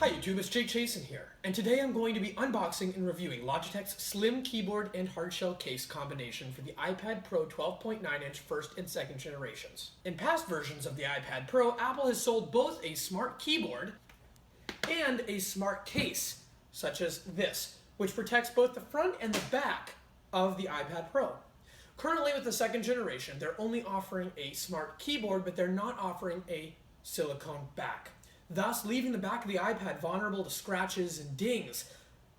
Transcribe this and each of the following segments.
Hi YouTube, it's Jake Chasen here, and today I'm going to be unboxing and reviewing Logitech's slim keyboard and hardshell case combination for the iPad Pro 12.9-inch first and second generations. In past versions of the iPad Pro, Apple has sold both a smart keyboard and a smart case, such as this, which protects both the front and the back of the iPad Pro. Currently with the second generation, they're only offering a smart keyboard, but they're not offering a silicone back, thus leaving the back of the iPad vulnerable to scratches and dings.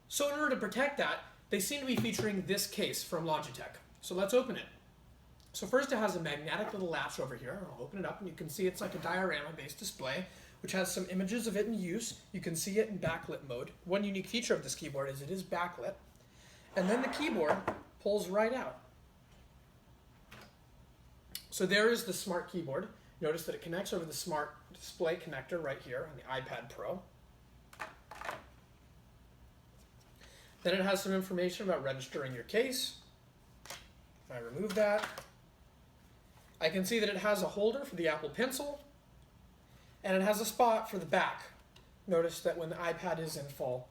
So in order to protect that, they seem to be featuring this case from Logitech. So let's open it. So first it has a magnetic little latch over here. I'll open it up and you can see it's like a diorama-based display, which has some images of it in use. You can see it in backlit mode. One unique feature of this keyboard is it is backlit. And then the keyboard pulls right out. So there is the smart keyboard. Notice that it connects over the smart display connector right here on the iPad Pro. Then it has some information about registering your case. If I remove that, I can see that it has a holder for the Apple Pencil, and it has a spot for the back. Notice that when the iPad is in full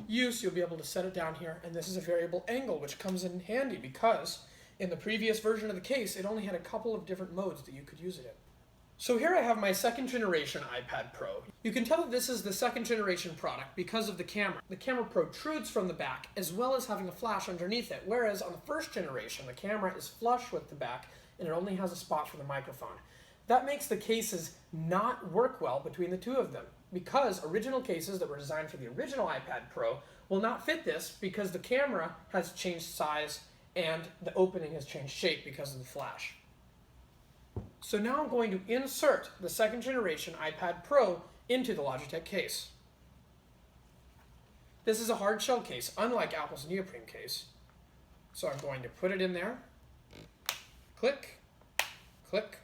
use, you'll be able to set it down here, and this is a variable angle, which comes in handy because in the previous version of the case, it only had a couple of different modes that you could use it in. So here I have my second generation iPad Pro. You can tell that this is the second generation product because of the camera. The camera protrudes from the back as well as having a flash underneath it, whereas on the first generation the camera is flush with the back and it only has a spot for the microphone. That makes the cases not work well between the two of them because original cases that were designed for the original iPad Pro will not fit this because the camera has changed size and the opening has changed shape because of the flash. So now I'm going to insert the second generation iPad Pro into the Logitech case. This is a hard shell case, unlike Apple's neoprene case. So I'm going to put it in there, click, click,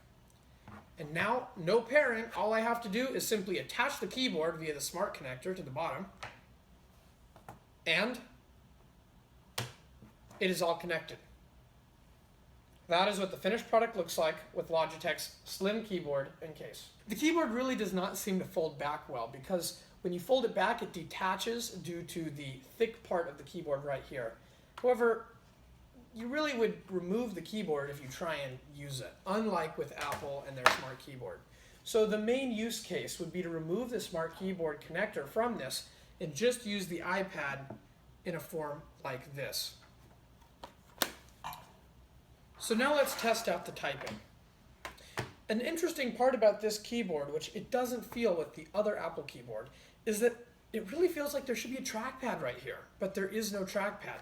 and now no pairing. All I have to do is simply attach the keyboard via the smart connector to the bottom, and it is all connected. That is what the finished product looks like with Logitech's slim keyboard and case. The keyboard really does not seem to fold back well because when you fold it back, it detaches due to the thick part of the keyboard right here. However, you really would remove the keyboard if you try and use it, unlike with Apple and their smart keyboard. So the main use case would be to remove the smart keyboard connector from this and just use the iPad in a form like this. So now let's test out the typing. An interesting part about this keyboard, which it doesn't feel with the other Apple keyboard, is that it really feels like there should be a trackpad right here, but there is no trackpad.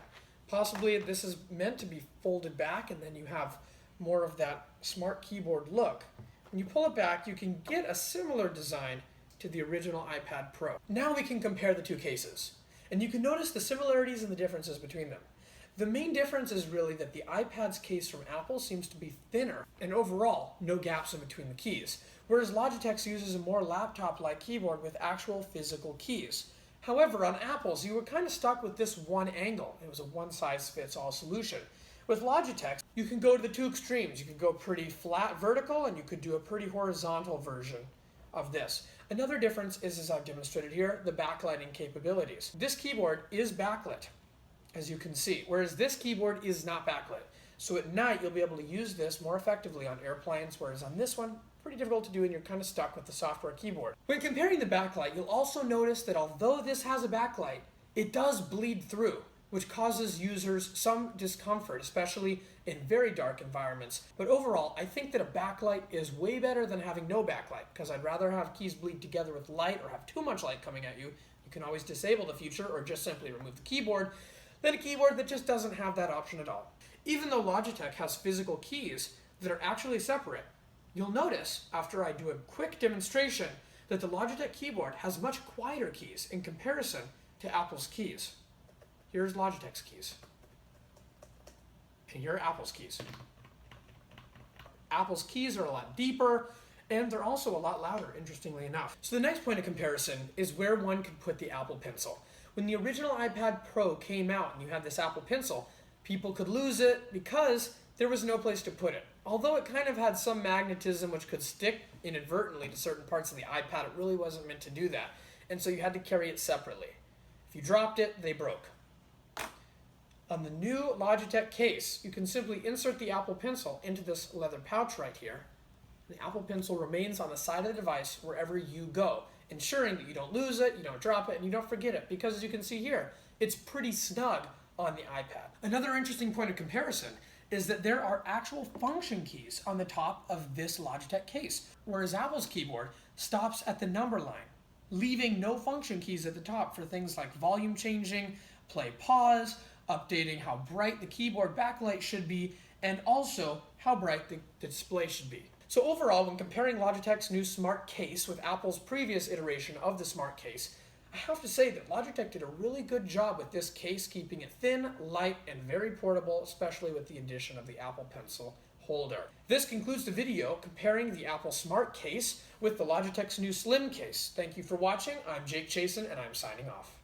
Possibly this is meant to be folded back and then you have more of that smart keyboard look. When you pull it back, you can get a similar design to the original iPad Pro. Now we can compare the two cases, and you can notice the similarities and the differences between them. The main difference is really that the iPad's case from Apple seems to be thinner, and overall, no gaps in between the keys, whereas Logitech's uses a more laptop-like keyboard with actual physical keys. However, on Apple's, you were kind of stuck with this one angle. It was a one-size-fits-all solution. With Logitech, you can go to the two extremes. You could go pretty flat vertical, and you could do a pretty horizontal version of this. Another difference is, as I've demonstrated here, the backlighting capabilities. This keyboard is backlit, as you can see, whereas this keyboard is not backlit. So at night, you'll be able to use this more effectively on airplanes, whereas on this one, pretty difficult to do and you're kind of stuck with the software keyboard. When comparing the backlight, you'll also notice that although this has a backlight, it does bleed through, which causes users some discomfort, especially in very dark environments. But overall, I think that a backlight is way better than having no backlight, because I'd rather have keys bleed together with light or have too much light coming at you. You can always disable the feature or just simply remove the keyboard, than a keyboard that just doesn't have that option at all. Even though Logitech has physical keys that are actually separate, you'll notice, after I do a quick demonstration, that the Logitech keyboard has much quieter keys in comparison to Apple's keys. Here's Logitech's keys. And here are Apple's keys. Apple's keys are a lot deeper, and they're also a lot louder, interestingly enough. So the next point of comparison is where one could put the Apple Pencil. When the original iPad Pro came out and you had this Apple Pencil, people could lose it because there was no place to put it. Although it kind of had some magnetism which could stick inadvertently to certain parts of the iPad, it really wasn't meant to do that. and so you had to carry it separately. If you dropped it, they broke. On the new Logitech case, you can simply insert the Apple Pencil into this leather pouch right here. The Apple Pencil remains on the side of the device wherever you go, ensuring that you don't lose it, you don't drop it, and you don't forget it, because as you can see here, it's pretty snug on the iPad. Another interesting point of comparison is that there are actual function keys on the top of this Logitech case, whereas Apple's keyboard stops at the number line, leaving no function keys at the top for things like volume changing, play pause, updating how bright the keyboard backlight should be, and also how bright the display should be. So overall, when comparing Logitech's new smart case with Apple's previous iteration of the smart case, I have to say that Logitech did a really good job with this case, keeping it thin, light, and very portable, especially with the addition of the Apple Pencil holder. This concludes the video comparing the Apple Smart Case with the Logitech's new Slim case. Thank you for watching. I'm Jake Chasen, and I'm signing off.